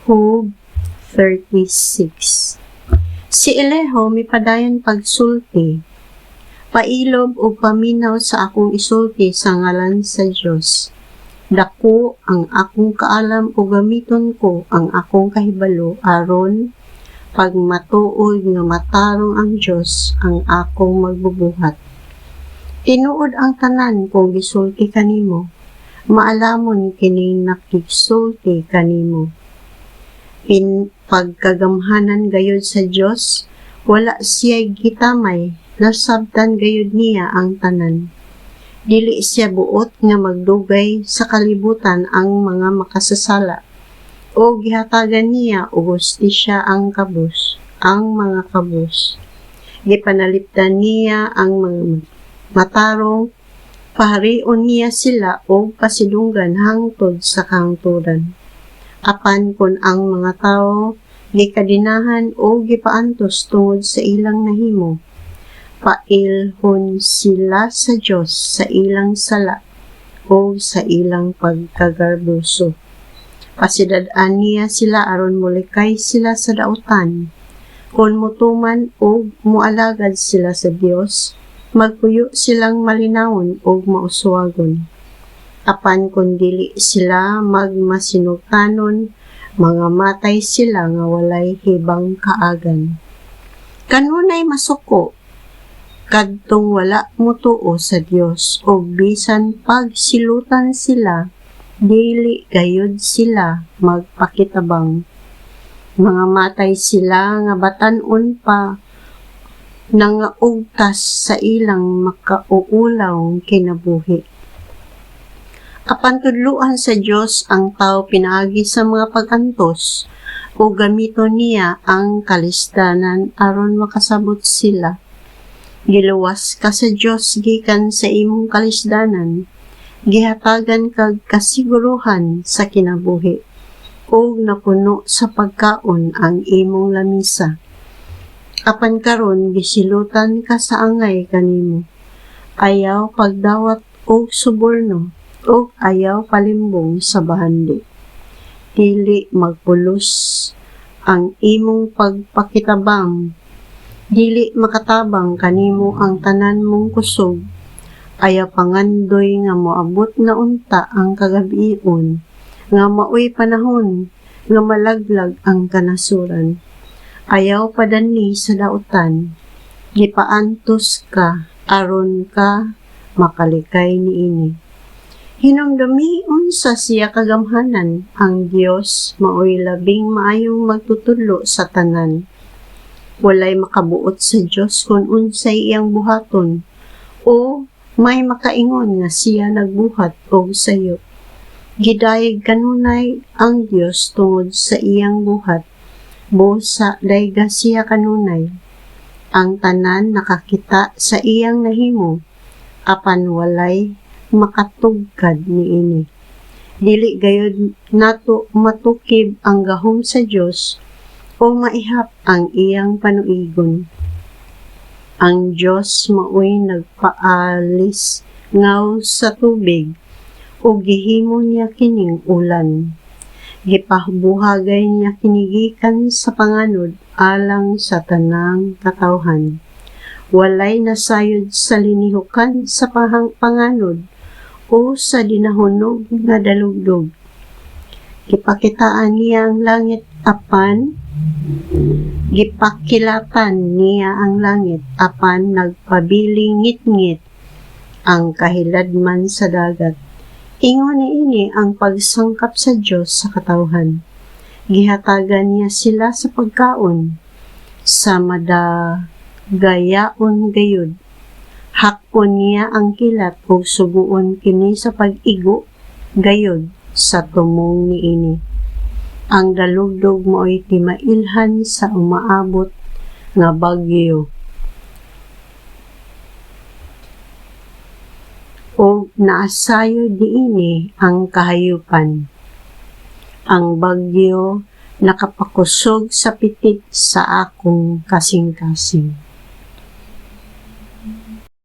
Job 36. Si Eleho mipadayon pagsulti, pailob o paminaw sa akong isulti sa ngalan sa Dios. Dako ang akong kaalam o gamiton ko ang akong kahibalo aron pag matuod nga matarong ang Dios ang akong magbubuhat. Tinuod ang tanan kung gisulti kanimo, maalamon kining nakigsulti kanimo. Pagkagamhanan gayud sa Dios, wala siya gitamay, nasabtan gayud niya ang tanan. Dili siya buot nga magdugay sa kalibutan ang mga makasasala, o gihatagan niya o hustisya ang mga kabus. Gipanalipdan niya ang mga matarong, paharion niya sila o pasidunggan hangtod sa kahangturan. Apan kun ang mga tao gikadinahan o gipaantos tungod sa ilang nahimo, pailhon sila sa Dios sa ilang sala o sa ilang pagkagarbuso. Pasidad-an niya sila aron molikay sila sa dautan. Kung mutuman o mualagad sila sa Dios, magpuyo silang malinawon o mauswagon. Apan kung dili sila magmasinugtanon, mga matay sila nga walay hibang kaagan. Kanunay masuko, kadtong wala mutuo sa Dios, o bisan pagsilutan sila, dili gayud sila magpakitabang. Mga matay sila nga batan-on pa, nangaugtas sa ilang makauulaw kinabuhi. Apan tudluan sa Dios ang tao pinaagi sa mga pag-antos o gamiton niya ang kalisdanan aron makasabot sila. Giluwas ka sa Dios gikan sa imong kalisdanan, gihatagan kag kasiguruhan sa kinabuhi, o napuno sa pagkaon ang imong lamisa. Apan karon gisilutan ka sa angay kanimo, ayaw pagdawat o suborno, o ayaw palimbong sa bahandi. Dili magpulos ang imong pagpakitabang, dili makatabang kanimo ang tanan mong kusog, ayaw pangandoy nga moabot na unta ang kagabion, nga maoy panahon, nga malaglag ang kanasuran. Ayaw padani sa dautan, gipaantos ka, aron ka makalikay niini. Hinumdumi unsa siya kagamhanan, ang Dios maoy labing maayong magtutudlo sa tanan. Walay makabuot sa Dios kung unsay iyang buhaton, o may makaingon nga siya nagbuhat og sayo. Gidayeg kanunay ang Dios tungod sa iyang buhat, busa dayga siya kanunay. Ang tanan nakakita sa iyang nahimo, apan walay makatugkad niini. Dili gayud nato matukib ang gahom sa Dios o maihap ang iyang panuigon. Ang Dios maoy nagpaalis ngaw sa tubig o gihimo niya kining ulan. Gipabuhagay niya kinigikan sa panganod alang sa tanang katawhan. Walay nasayod sa linihukan sa panganod o sa dinahunog nga dalugdog. Gipakitaan niya ang langit apan, gipakilatan niya ang langit apan nagpabiling ngit-ngit ang kahiladman sa dagat. Ingon niini ang pagsangkap sa Dios sa katawhan. Gihatagan niya sila sa pagkaon, sa madagayaon gayud. Hakon niya ang kilat o suguon kini sa pag-igo gayod sa tumong niini. Ang dalugdog mo'y timailhan sa umaabot nga bagyo. O naasayo diini ang kahayupan. Ang bagyo nakapakusog sa pitik sa akong kasing-kasing.